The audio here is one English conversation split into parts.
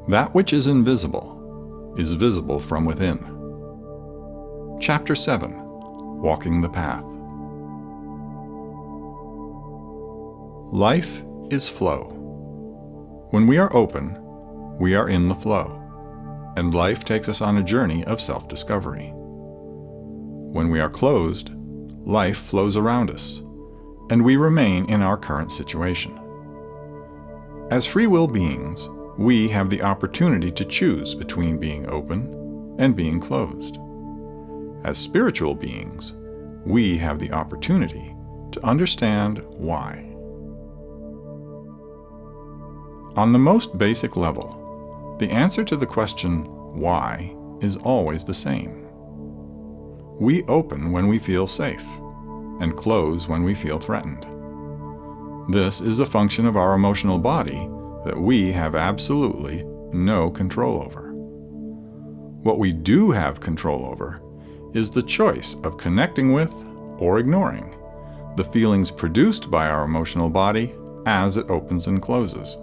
That which is invisible is visible from within. Chapter 7. Walking the Path. Life is flow. When we are open, we are in the flow, and life takes us on a journey of self-discovery. When we are closed, life flows around us, and we remain in our current situation. As free will beings, we have the opportunity to choose between being open and being closed. As spiritual beings, we have the opportunity to understand why. On the most basic level, the answer to the question, why, is always the same. We open when we feel safe, and close when we feel threatened. This is a function of our emotional body that we have absolutely no control over. What we do have control over is the choice of connecting with or ignoring the feelings produced by our emotional body as it opens and closes.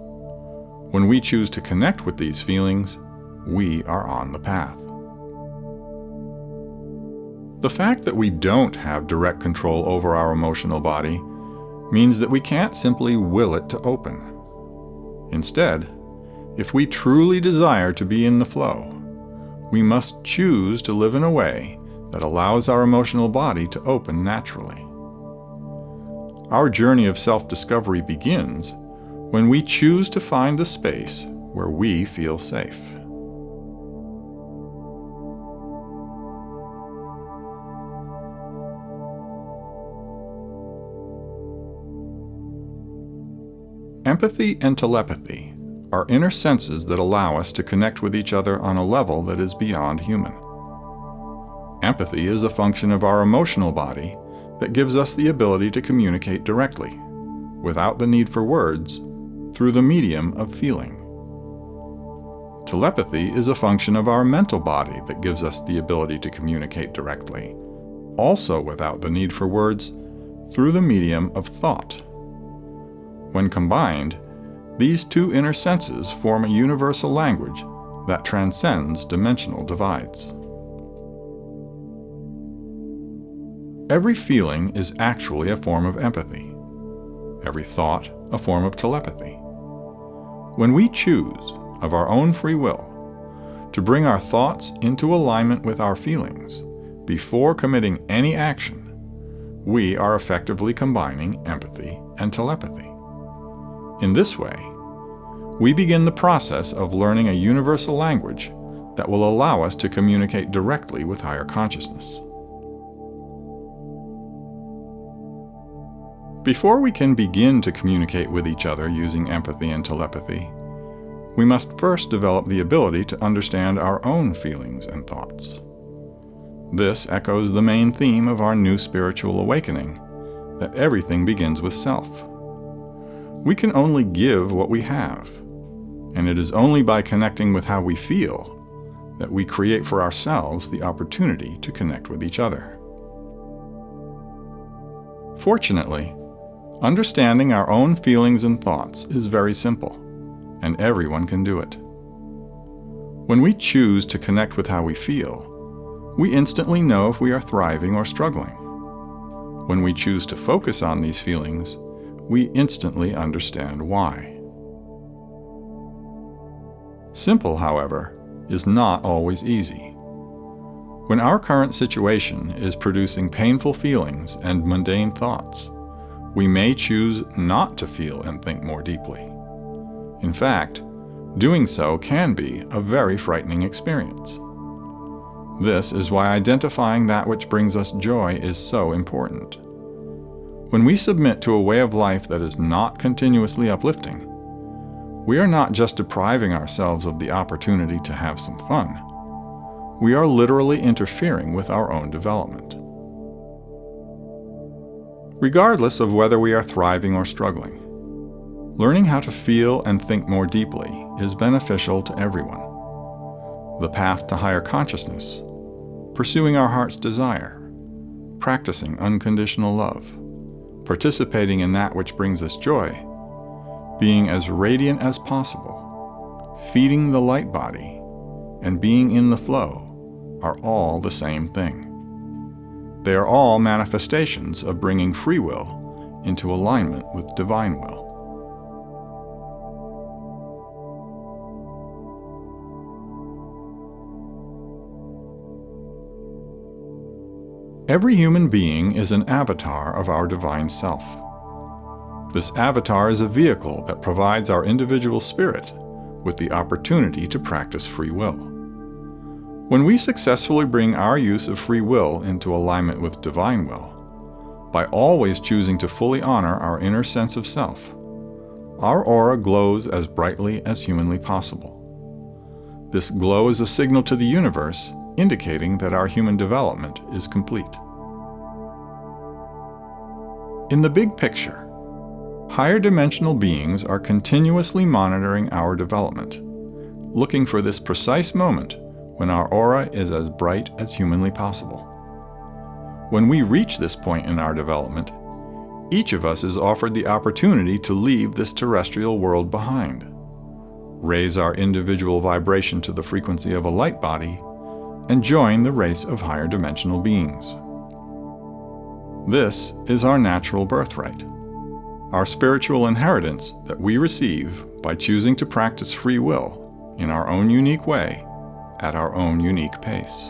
When we choose to connect with these feelings, we are on the path. The fact that we don't have direct control over our emotional body means that we can't simply will it to open. Instead, if we truly desire to be in the flow, we must choose to live in a way that allows our emotional body to open naturally. Our journey of self-discovery begins when we choose to find the space where we feel safe. Empathy and telepathy are inner senses that allow us to connect with each other on a level that is beyond human. Empathy is a function of our emotional body that gives us the ability to communicate directly, without the need for words, through the medium of feeling. Telepathy is a function of our mental body that gives us the ability to communicate directly, also without the need for words, through the medium of thought. When combined, these two inner senses form a universal language that transcends dimensional divides. Every feeling is actually a form of empathy. Every thought a form of telepathy. When we choose, of our own free will, to bring our thoughts into alignment with our feelings before committing any action, we are effectively combining empathy and telepathy. In this way, we begin the process of learning a universal language that will allow us to communicate directly with higher consciousness. Before we can begin to communicate with each other using empathy and telepathy, we must first develop the ability to understand our own feelings and thoughts. This echoes the main theme of our new spiritual awakening, that everything begins with self. We can only give what we have, and it is only by connecting with how we feel that we create for ourselves the opportunity to connect with each other. Fortunately, understanding our own feelings and thoughts is very simple, and everyone can do it. When we choose to connect with how we feel, we instantly know if we are thriving or struggling. When we choose to focus on these feelings, we instantly understand why. Simple, however, is not always easy. When our current situation is producing painful feelings and mundane thoughts, we may choose not to feel and think more deeply. In fact, doing so can be a very frightening experience. This is why identifying that which brings us joy is so important. When we submit to a way of life that is not continuously uplifting, we are not just depriving ourselves of the opportunity to have some fun. We are literally interfering with our own development. Regardless of whether we are thriving or struggling, learning how to feel and think more deeply is beneficial to everyone. The path to higher consciousness, pursuing our heart's desire, practicing unconditional love, participating in that which brings us joy, being as radiant as possible, feeding the light body, and being in the flow are all the same thing. They are all manifestations of bringing free will into alignment with divine will. Every human being is an avatar of our divine self. This avatar is a vehicle that provides our individual spirit with the opportunity to practice free will. When we successfully bring our use of free will into alignment with divine will, by always choosing to fully honor our inner sense of self, our aura glows as brightly as humanly possible. This glow is a signal to the universe indicating that our human development is complete. In the big picture, higher dimensional beings are continuously monitoring our development, looking for this precise moment when our aura is as bright as humanly possible. When we reach this point in our development, each of us is offered the opportunity to leave this terrestrial world behind, raise our individual vibration to the frequency of a light body, and join the race of higher dimensional beings. This is our natural birthright, our spiritual inheritance that we receive by choosing to practice free will in our own unique way, at our own unique pace.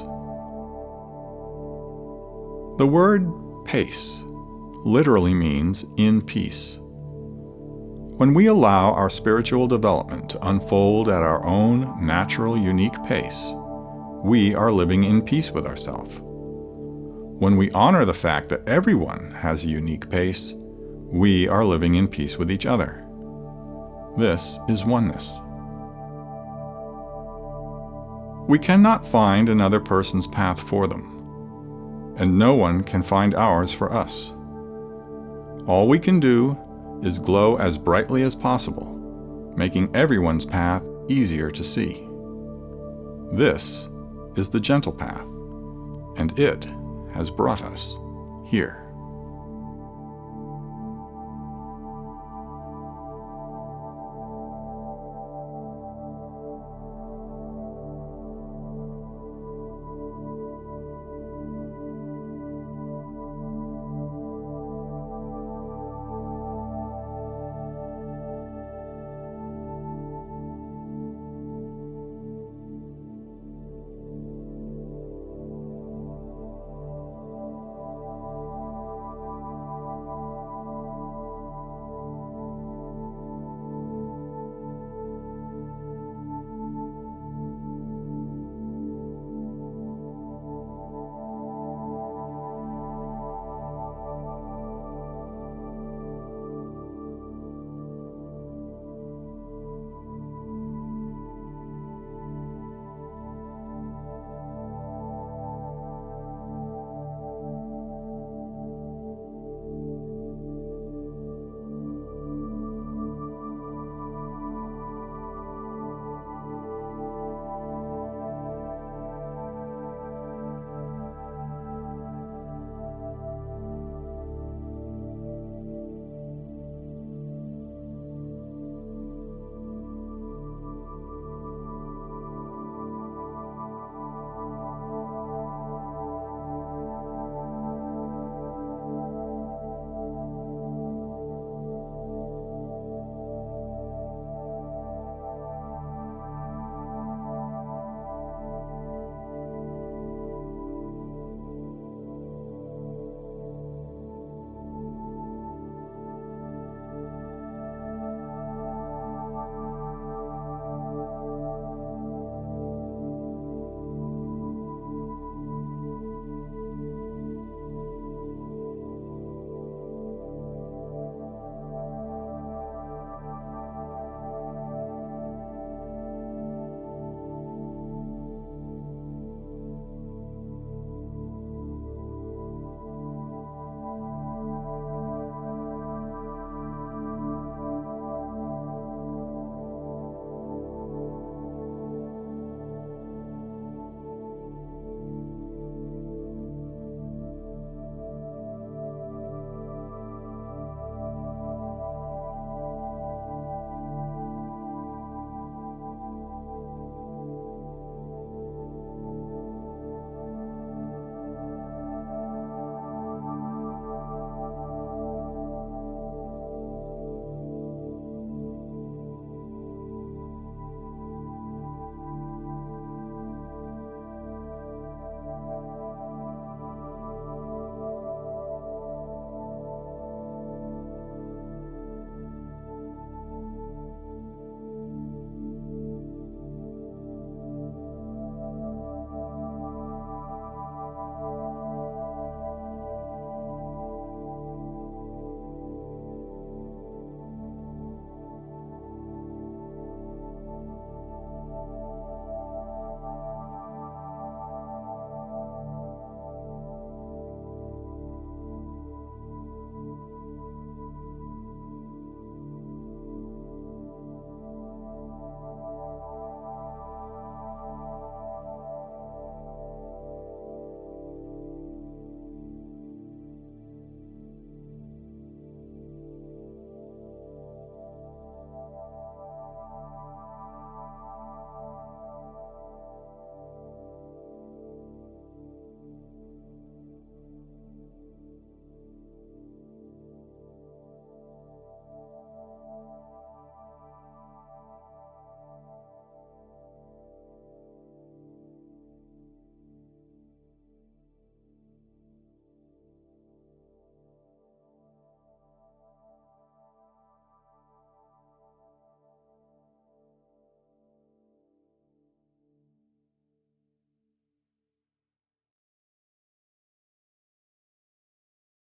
The word pace literally means in peace. When we allow our spiritual development to unfold at our own natural, unique pace, we are living in peace with ourselves. When we honor the fact that everyone has a unique pace, we are living in peace with each other. This is oneness. We cannot find another person's path for them, and no one can find ours for us. All we can do is glow as brightly as possible, making everyone's path easier to see. This is the gentle path, and it has brought us here.